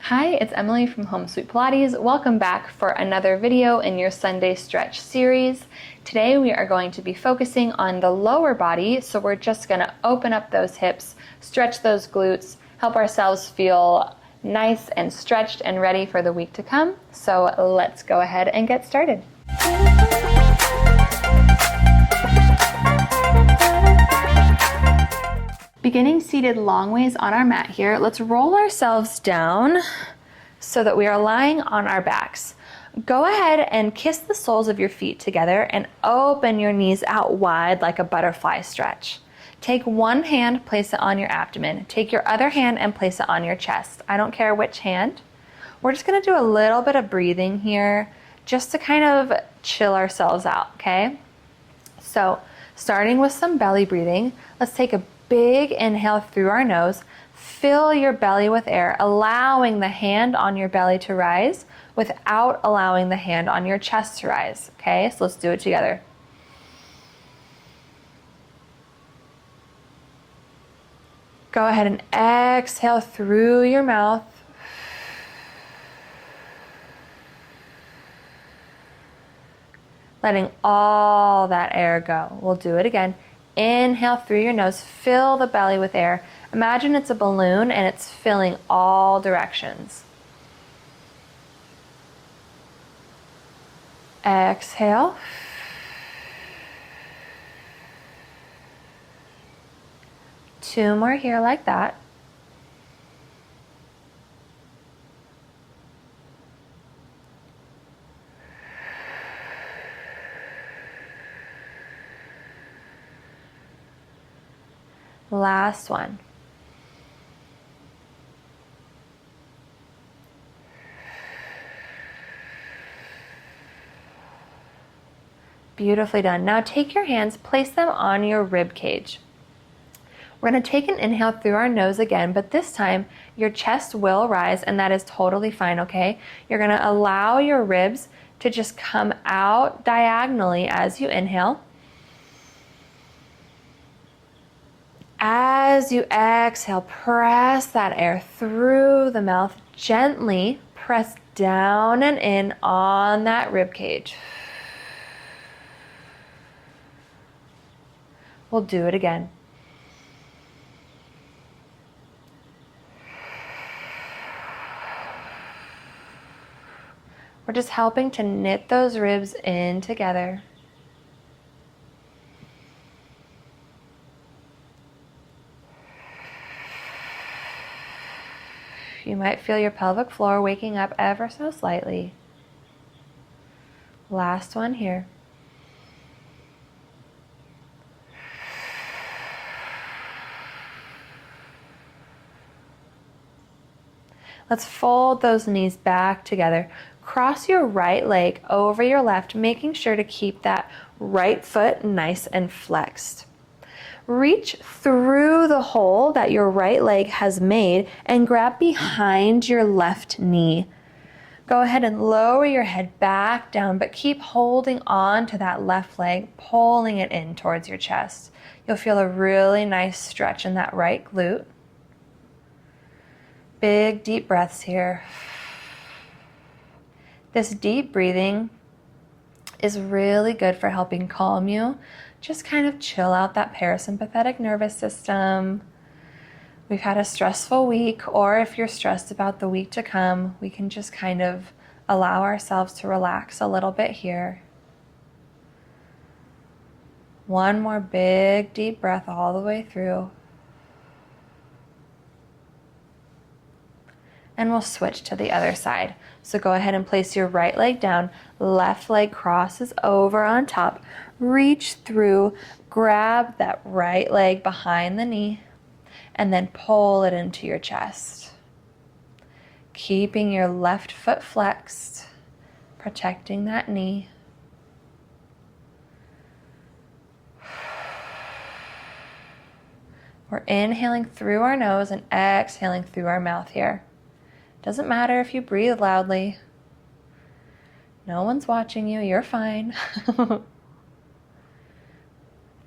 Hi, it's Emily from Home Sweet Pilates. Welcome back for another video in your Sunday stretch series. Today we are going to be focusing on the lower body, so we're just going to open up those hips, stretch those glutes, help ourselves feel nice and stretched and ready for the week to come. So let's go ahead and get started. Beginning seated long ways on our mat here, let's roll ourselves down so that we are lying on our backs. Go ahead and kiss the soles of your feet together and open your knees out wide like a butterfly stretch. Take one hand, place it on your abdomen. Take your other hand and place it on your chest. I don't care which hand. We're just gonna do a little bit of breathing here just to kind of chill ourselves out, okay? So starting with some belly breathing, let's take a big inhale through our nose. Fill your belly with air, allowing the hand on your belly to rise without allowing the hand on your chest to rise. Okay, so let's do it together. Go ahead and exhale through your mouth. Letting all that air go. We'll do it again. Inhale through your nose, fill the belly with air. Imagine it's a balloon and it's filling all directions. Exhale. Two more here like that. Last one. Beautifully done. Now take your hands, place them on your rib cage. We're going to take an inhale through our nose again, but this time your chest will rise, and that is totally fine, okay? You're going to allow your ribs to just come out diagonally as you inhale. As you exhale, press that air through the mouth. Gently press down and in on that rib cage. We'll do it again. We're just helping to knit those ribs in together. You might feel your pelvic floor waking up ever so slightly. Last one here. Let's fold those knees back together. Cross your right leg over your left, making sure to keep that right foot nice and flexed. Reach through the hole that your right leg has made and grab behind your left knee. Go ahead and lower your head back down, but keep holding on to that left leg, pulling it in towards your chest. You'll feel a really nice stretch in that right glute. Big, deep breaths here. This deep breathing is really good for helping calm you. Just kind of chill out that parasympathetic nervous system. We've had a stressful week, or if you're stressed about the week to come, we can just kind of allow ourselves to relax a little bit here. One more big, deep breath all the way through. And we'll switch to the other side. So go ahead and place your right leg down, left leg crosses over on top, reach through, grab that right leg behind the knee, and then pull it into your chest. Keeping your left foot flexed, protecting that knee. We're inhaling through our nose and exhaling through our mouth here. Doesn't matter if you breathe loudly. No one's watching you, you're fine.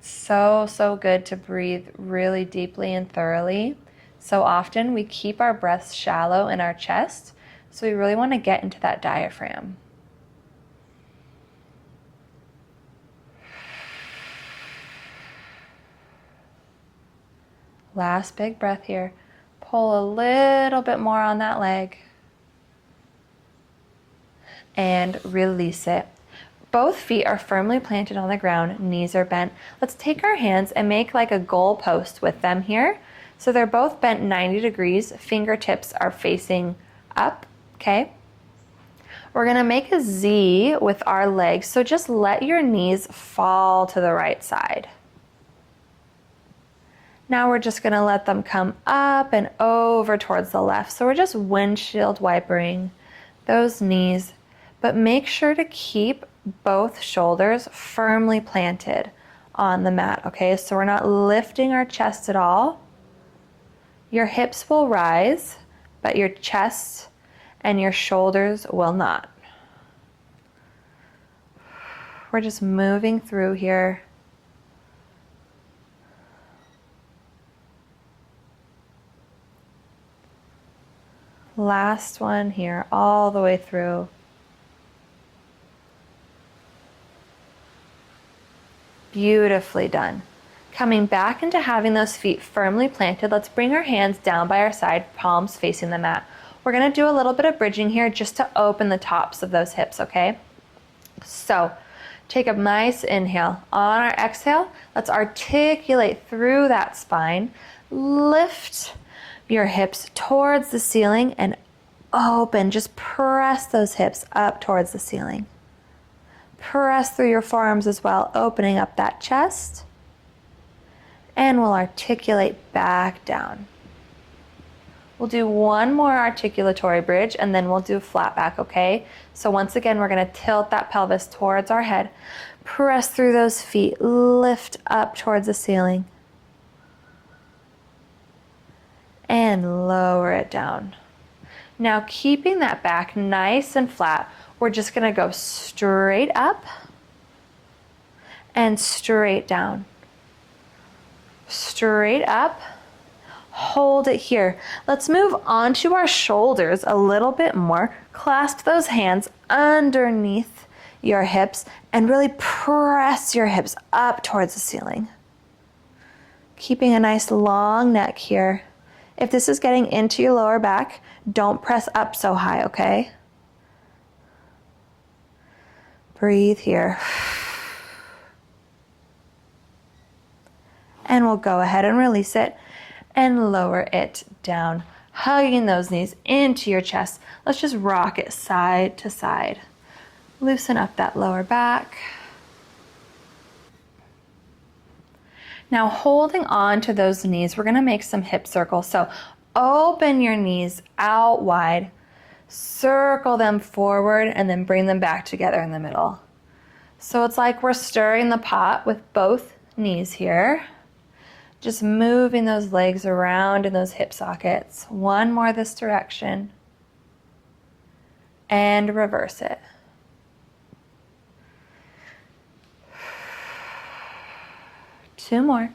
So good to breathe really deeply and thoroughly. So often we keep our breaths shallow in our chest, so we really want to get into that diaphragm. Last big breath here. Pull a little bit more on that leg. And release it. Both feet are firmly planted on the ground, knees are bent. Let's take our hands and make like a goal post with them here. So they're both bent 90 degrees, fingertips are facing up, okay? We're gonna make a Z with our legs, so just let your knees fall to the right side. Now we're just gonna let them come up and over towards the left. So we're just windshield wipering those knees, but make sure to keep both shoulders firmly planted on the mat, okay? So we're not lifting our chest at all. Your hips will rise, but your chest and your shoulders will not. We're just moving through here. Last one here, all the way through. Beautifully done. Coming back into having those feet firmly planted, let's bring our hands down by our side, palms facing the mat. We're gonna do a little bit of bridging here just to open the tops of those hips, okay? So take a nice inhale. On our exhale, let's articulate through that spine. Lift your hips towards the ceiling and open. Just press those hips up towards the ceiling. Press through your forearms as well, opening up that chest. And we'll articulate back down. We'll do one more articulatory bridge and then we'll do flat back, okay? So once again, we're gonna tilt that pelvis towards our head. Press through those feet, lift up towards the ceiling. And lower it down. Now keeping that back nice and flat, we're just gonna go straight up and straight down. Straight up, hold it here. Let's move onto our shoulders a little bit more. Clasp those hands underneath your hips and really press your hips up towards the ceiling. Keeping a nice long neck here. If this is getting into your lower back, don't press up so high, okay? Breathe here. And we'll go ahead and release it and lower it down. Hugging those knees into your chest. Let's just rock it side to side. Loosen up that lower back. Now holding on to those knees, we're gonna make some hip circles. So open your knees out wide, circle them forward, and then bring them back together in the middle. So it's like we're stirring the pot with both knees here. Just moving those legs around in those hip sockets. One more this direction. And reverse it. Two more.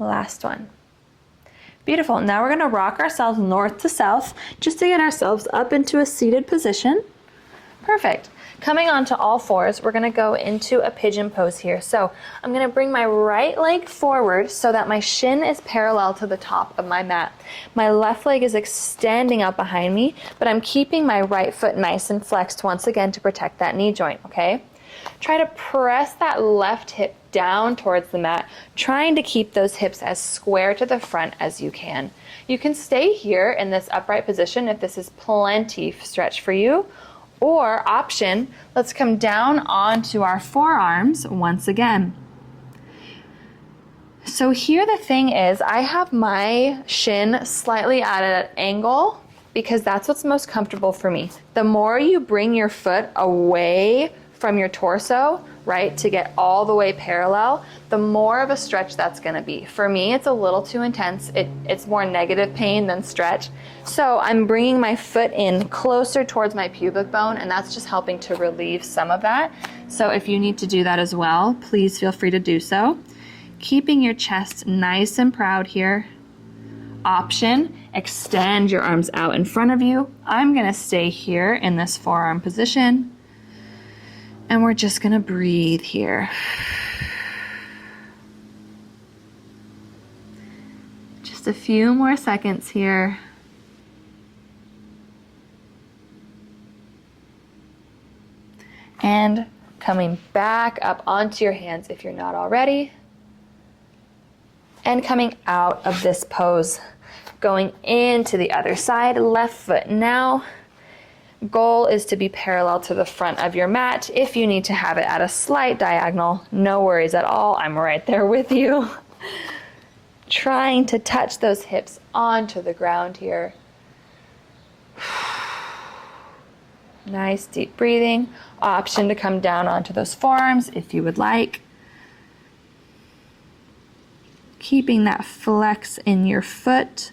Last one. Beautiful. Now we're going to rock ourselves north to south just to get ourselves up into a seated position. Perfect. Coming onto all fours, we're going to go into a pigeon pose here. So I'm going to bring my right leg forward so that my shin is parallel to the top of my mat. My left leg is extending out behind me, but I'm keeping my right foot nice and flexed once again to protect that knee joint, okay? Try to press that left hip down towards the mat, trying to keep those hips as square to the front as you can. You can stay here in this upright position if this is plenty stretch for you. Or option, let's come down onto our forearms once again. So here the thing is, I have my shin slightly at an angle because that's what's most comfortable for me. The more you bring your foot away from your torso, right, to get all the way parallel, the more of a stretch that's gonna be. For me, it's a little too intense. It's more negative pain than stretch. So I'm bringing my foot in closer towards my pubic bone, and that's just helping to relieve some of that. So if you need to do that as well, please feel free to do so. Keeping your chest nice and proud here. Option, extend your arms out in front of you. I'm gonna stay here in this forearm position. And we're just gonna breathe here. Just a few more seconds here. And coming back up onto your hands if you're not already. And coming out of this pose, going into the other side, left foot now. Goal is to be parallel to the front of your mat. If you need to have it at a slight diagonal, no worries at all. I'm right there with you. Trying to touch those hips onto the ground here. Nice deep breathing. Option to come down onto those forearms if you would like. Keeping that flex in your foot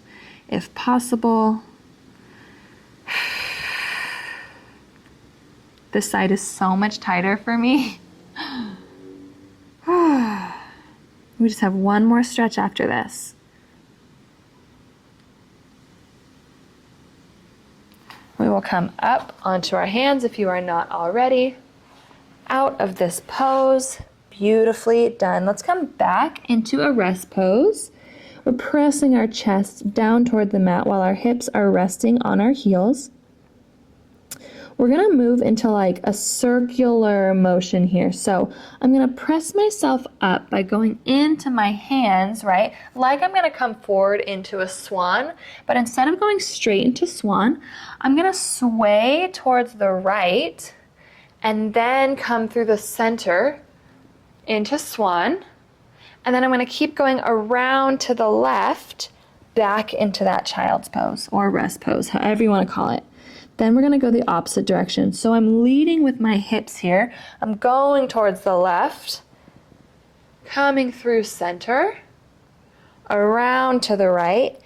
if possible. This side is so much tighter for me. We just have one more stretch after this. We will come up onto our hands if you are not already. Out of this pose. Beautifully done. Let's come back into a rest pose. We're pressing our chest down toward the mat while our hips are resting on our heels. We're gonna move into like a circular motion here. So I'm gonna press myself up by going into my hands, right? Like I'm gonna come forward into a swan, but instead of going straight into swan, I'm gonna sway towards the right and then come through the center into swan. And then I'm gonna keep going around to the left, back into that child's pose or rest pose, however you wanna call it. Then we're gonna go the opposite direction. So I'm leading with my hips here. I'm going towards the left, coming through center, around to the right,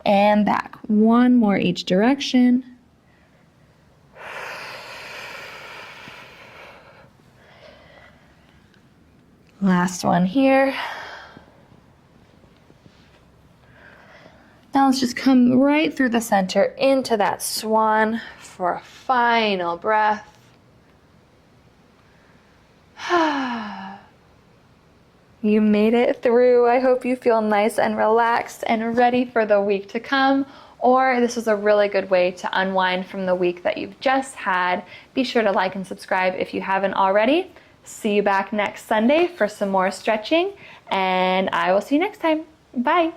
and back. One more each direction. Last one here. Now let's just come right through the center into that swan for a final breath. You made it through. I hope you feel nice and relaxed and ready for the week to come. Or this was a really good way to unwind from the week that you've just had. Be sure to like and subscribe if you haven't already. See you back next Sunday for some more stretching, and I will see you next time. Bye.